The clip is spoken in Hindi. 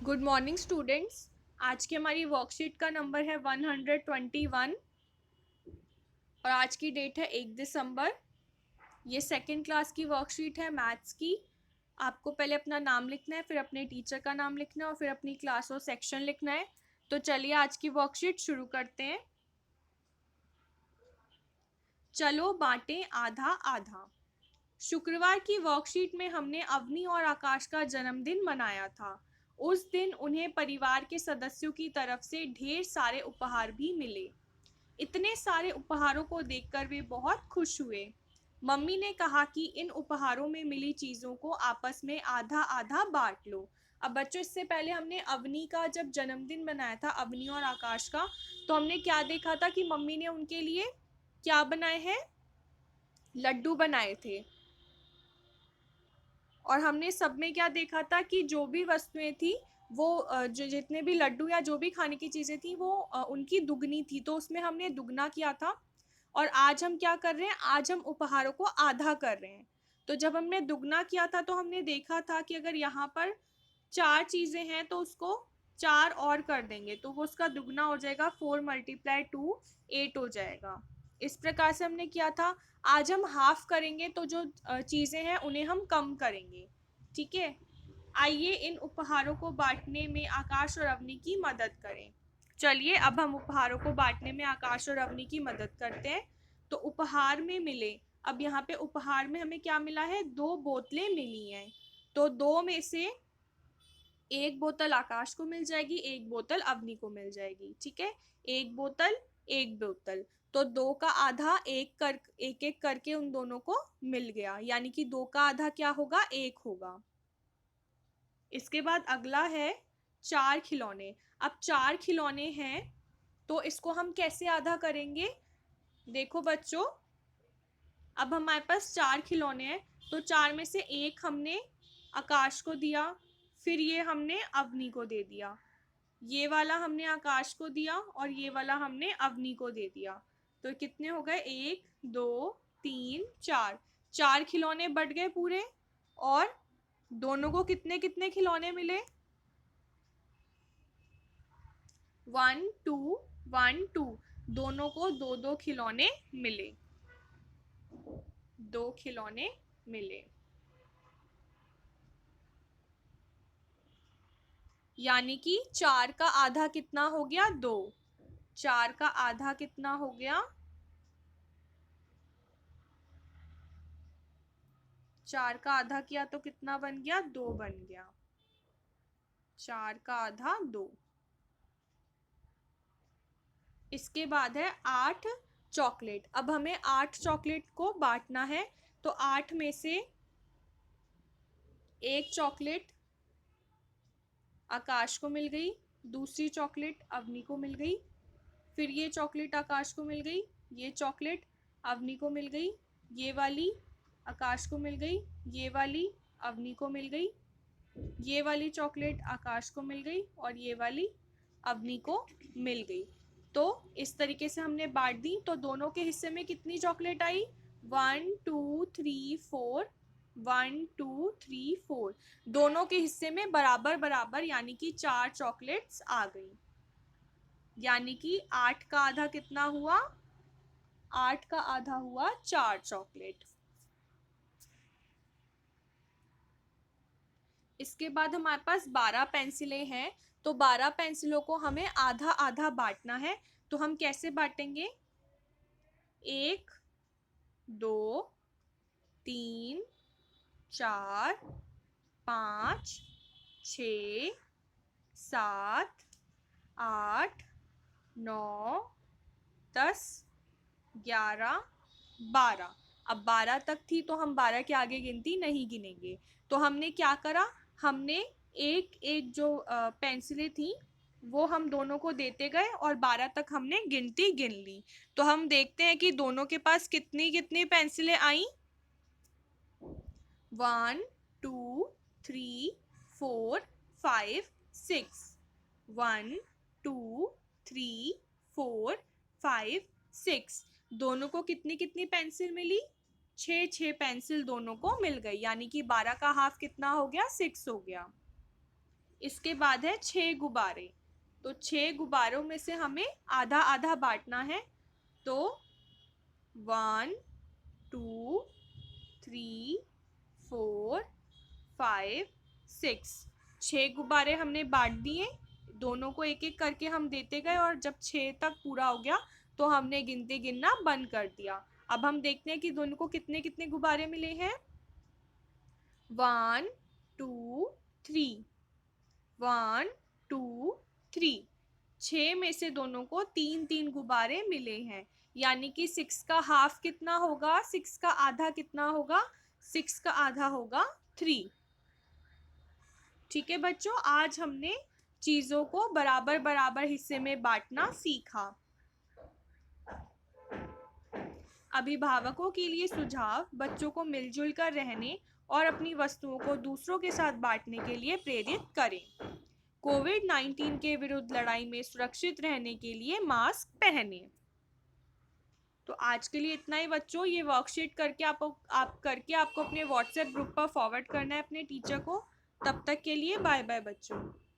Good morning students. आज की हमारी वर्कशीट का नंबर है 121 और आज की डेट है 1 दिसंबर। ये सेकेंड क्लास की वर्कशीट है मैथ्स की। आपको पहले अपना नाम लिखना है, फिर अपने टीचर का नाम लिखना है और फिर अपनी क्लास और सेक्शन लिखना है। तो चलिए आज की वर्कशीट शुरू करते हैं। चलो बांटें आधा आधा। शुक्रवार की वर्कशीट में हमने अवनी और आकाश का जन्मदिन मनाया था। उस दिन उन्हें परिवार के सदस्यों की तरफ से ढेर सारे उपहार भी मिले। इतने सारे उपहारों को देखकर वे बहुत खुश हुए। मम्मी ने कहा कि इन उपहारों में मिली चीजों को आपस में आधा आधा बांट लो। अब बच्चों, इससे पहले हमने अवनी का जब जन्मदिन मनाया था, अवनी और आकाश का, तो हमने क्या देखा था कि मम्मी ने उनके लिए क्या बनाए हैं? लड्डू बनाए थे। और हमने सब में क्या देखा था कि जो भी वस्तुएं थी वो जो जितने भी लड्डू या जो भी खाने की चीजें थी वो उनकी दुगनी थी, तो उसमें हमने दुगना किया था। और आज हम क्या कर रहे हैं? आज हम उपहारों को आधा कर रहे हैं। तो जब हमने दुगना किया था तो हमने देखा था कि अगर यहाँ पर चार चीजें हैं तो उसको चार और कर देंगे तो वो उसका दुगना हो जाएगा। 4 × 2 8 हो जाएगा। इस प्रकार से हमने किया था। आज हम हाफ करेंगे तो जो चीजें हैं उन्हें हम कम करेंगे। ठीक है। आइए इन उपहारों को बांटने में आकाश और अवनी की मदद करें। चलिए अब हम उपहारों को बांटने में आकाश और अवनी की मदद करते हैं। तो उपहार में मिले, अब यहाँ पे उपहार में हमें क्या मिला है? 2 बोतलें मिली हैं। तो दो में से एक बोतल आकाश को मिल जाएगी, एक बोतल अवनी को मिल जाएगी। ठीक है। एक बोतल, एक बोतल। तो दो का आधा एक एक करके उन दोनों को मिल गया, यानी कि दो का आधा क्या होगा? एक होगा। इसके बाद अगला है चार खिलौने। अब चार खिलौने हैं तो इसको हम कैसे आधा करेंगे? देखो बच्चों, अब हमारे पास चार खिलौने हैं तो चार में से एक हमने आकाश को दिया, फिर ये हमने अवनी को दे दिया, ये वाला हमने आकाश को दिया और ये वाला हमने अवनी को दे दिया। तो कितने हो गए? 1 2 3 4। चार खिलौने बट गए पूरे। और दोनों को कितने कितने खिलौने मिले? 1 2 1 2। दोनों को दो दो खिलौने मिले। दो खिलौने मिले, यानी कि चार का आधा कितना हो गया? 2। चार का आधा कितना हो गया? चार का आधा किया तो कितना बन गया? 2 बन गया। चार का आधा 2। इसके बाद है 8 चॉकलेट। अब हमें 8 चॉकलेट को बांटना है। तो 8 में से एक चॉकलेट आकाश को मिल गई, दूसरी चॉकलेट अवनी को मिल गई, फिर ये चॉकलेट आकाश को मिल गई, ये चॉकलेट अवनी को मिल गई, ये वाली आकाश को मिल गई, ये वाली अवनी को मिल गई, ये वाली चॉकलेट आकाश को मिल गई और ये वाली अवनी को मिल गई। तो इस तरीके से हमने बांट दी। तो दोनों के हिस्से में कितनी चॉकलेट आई? 1 2 3 4। 1 2 3 4। दोनों के हिस्से में बराबर बराबर, यानी कि 4 चॉकलेट्स आ गई। यानी कि 8 का आधा कितना हुआ? 8 का आधा हुआ 4 चॉकलेट। इसके बाद हमारे पास 12 पेंसिलें हैं। तो 12 पेंसिलों को हमें आधा आधा बांटना है। तो हम कैसे बांटेंगे? 1 2 3 4 5 6 7 8 9 10 11 12। अब 12 तक थी तो हम 12 के आगे गिनती नहीं गिनेंगे। तो हमने क्या करा? हमने एक एक जो पेंसिलें थी वो हम दोनों को देते गए और 12 तक हमने गिनती गिन ली। तो हम देखते हैं कि दोनों के पास कितनी कितनी पेंसिलें आई। 1 2 3 4 5 6। 1 2 3 4 5 6। दोनों को कितनी कितनी पेंसिल मिली? 6 6 पेंसिल दोनों को मिल गई, यानी कि 12 का हाफ कितना हो गया? 6 हो गया। इसके बाद है 6 गुब्बारे। तो 6 गुब्बारों में से हमें आधा आधा बांटना है। तो 1 2 3 4 5 6, 6 गुब्बारे हमने बांट दिए। दोनों को एक एक करके हम देते गए और जब 6 तक पूरा हो गया तो हमने गिनते गिनना बंद कर दिया। अब हम देखते हैं कि दोनों को कितने कितने गुब्बारे मिले हैं। 1 2 3, 1 2 3, 6 में से दोनों को 3 3 गुब्बारे मिले हैं। यानी कि 6 का हाफ कितना होगा, 6 का आधा कितना होगा, 6 का आधा होगा 3। ठीक है बच्चों, आज हमने चीजों को बराबर बराबर हिस्से में बांटना सीखा। अभिभावकों के लिए सुझाव: बच्चों को मिलजुल कर रहने और अपनी वस्तुओं को दूसरों के साथ बांटने के लिए प्रेरित करें। कोविड-19 के विरुद्ध लड़ाई में सुरक्षित रहने के लिए मास्क पहनें। तो आज के लिए इतना ही बच्चों। ये वर्कशीट करके आपको अपने व्हाट्सएप ग्रुप पर फॉरवर्ड करना है अपने टीचर को। तब तक के लिए बाय बाय बच्चों।